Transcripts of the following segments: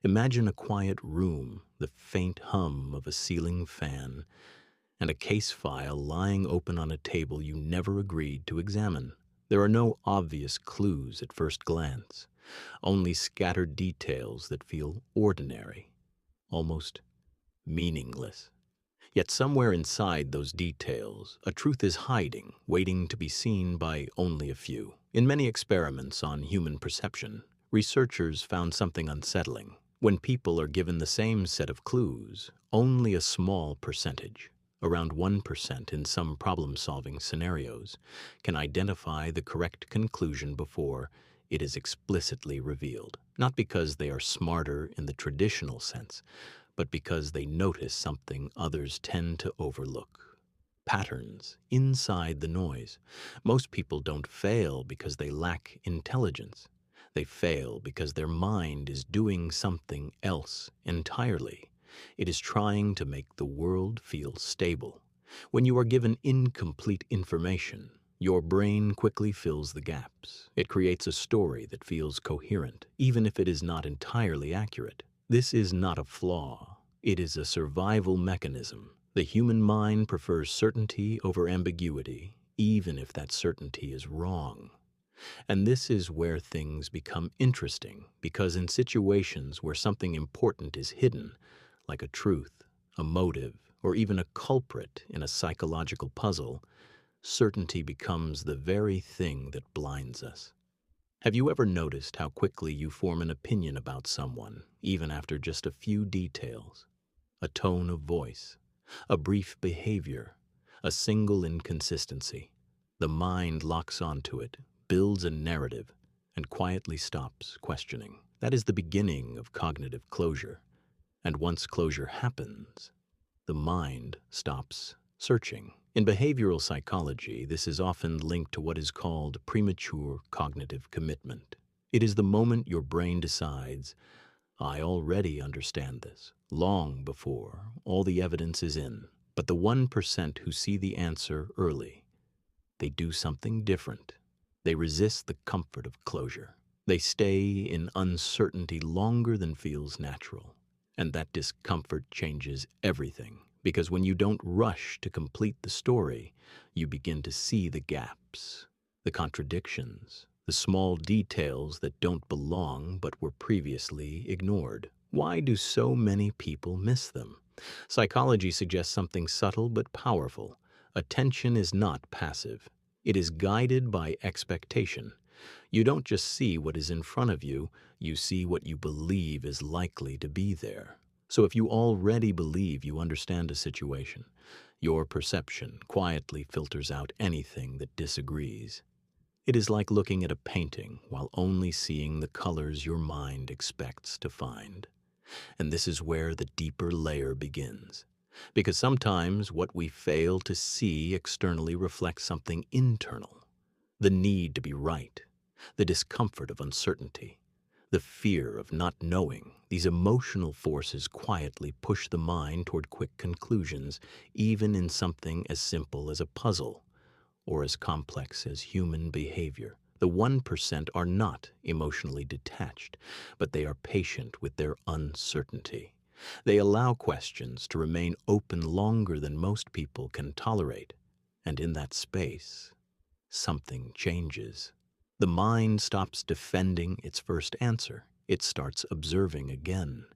Imagine a quiet room, the faint hum of a ceiling fan, and a case file lying open on a table you never agreed to examine. There are no obvious clues at first glance, only scattered details that feel ordinary, almost meaningless. Yet somewhere inside those details, a truth is hiding, waiting to be seen by only a few. In many experiments on human perception, researchers found something unsettling. When people are given the same set of clues, only a small percentage, around 1% in some problem-solving scenarios, can identify the correct conclusion before it is explicitly revealed. Not because they are smarter in the traditional sense, but because they notice something others tend to overlook. Patterns inside the noise. Most people don't fail because they lack intelligence. They fail because their mind is doing something else entirely. It is trying to make the world feel stable. When you are given incomplete information, your brain quickly fills the gaps. It creates a story that feels coherent, even if it is not entirely accurate. This is not a flaw. It is a survival mechanism. The human mind prefers certainty over ambiguity, even if that certainty is wrong. And this is where things become interesting, because in situations where something important is hidden, like a truth, a motive, or even a culprit in a psychological puzzle, certainty becomes the very thing that blinds us. Have you ever noticed how quickly you form an opinion about someone, even after just a few details? A tone of voice, a brief behavior, a single inconsistency. The mind locks onto it, builds a narrative, and quietly stops questioning. That is the beginning of cognitive closure. And once closure happens, the mind stops searching. In behavioral psychology, this is often linked to what is called premature cognitive commitment. It is the moment your brain decides, I already understand this, long before all the evidence is in. But the 1% who see the answer early, they do something different. They resist the comfort of closure. They stay in uncertainty longer than feels natural. And that discomfort changes everything. Because when you don't rush to complete the story, you begin to see the gaps, the contradictions, the small details that don't belong but were previously ignored. Why do so many people miss them? Psychology suggests something subtle but powerful. Attention is not passive. It is guided by expectation. You don't just see what is in front of you, you see what you believe is likely to be there. So if you already believe you understand a situation, your perception quietly filters out anything that disagrees. It is like looking at a painting while only seeing the colors your mind expects to find. And this is where the deeper layer begins. Because sometimes what we fail to see externally reflects something internal. The need to be right, the discomfort of uncertainty, the fear of not knowing. These emotional forces quietly push the mind toward quick conclusions, even in something as simple as a puzzle or as complex as human behavior. The 1% are not emotionally detached, but they are patient with their uncertainty. They allow questions to remain open longer than most people can tolerate, and in that space, something changes. The mind stops defending its first answer. It starts observing again.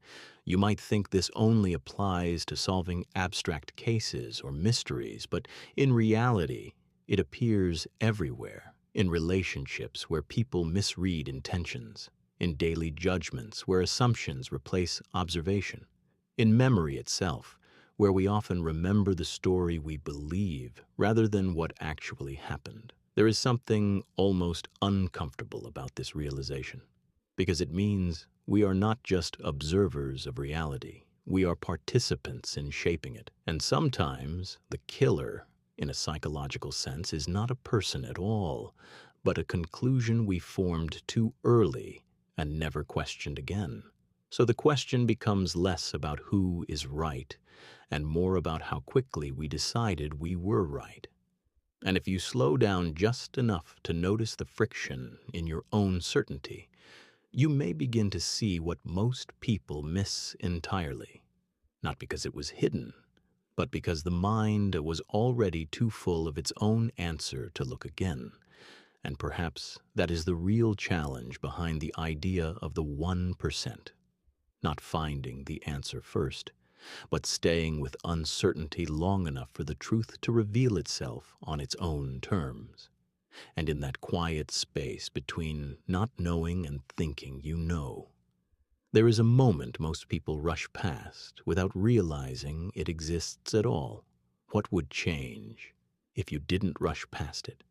You might think this only applies to solving abstract cases or mysteries, but in reality, it appears everywhere. In relationships where people misread intentions, in daily judgments where assumptions replace observation, in memory itself, where we often remember the story we believe rather than what actually happened. There is something almost uncomfortable about this realization, because it means we are not just observers of reality, we are participants in shaping it. And sometimes the killer, in a psychological sense, is not a person at all, but a conclusion we formed too early and never questioned again. So the question becomes less about who is right and more about how quickly we decided we were right. And if you slow down just enough to notice the friction in your own certainty, you may begin to see what most people miss entirely, not because it was hidden, but because the mind was already too full of its own answer to look again. And perhaps that is the real challenge behind the idea of the 1%, not finding the answer first, but staying with uncertainty long enough for the truth to reveal itself on its own terms. And in that quiet space between not knowing and thinking you know, there is a moment most people rush past without realizing it exists at all. What would change if you didn't rush past it?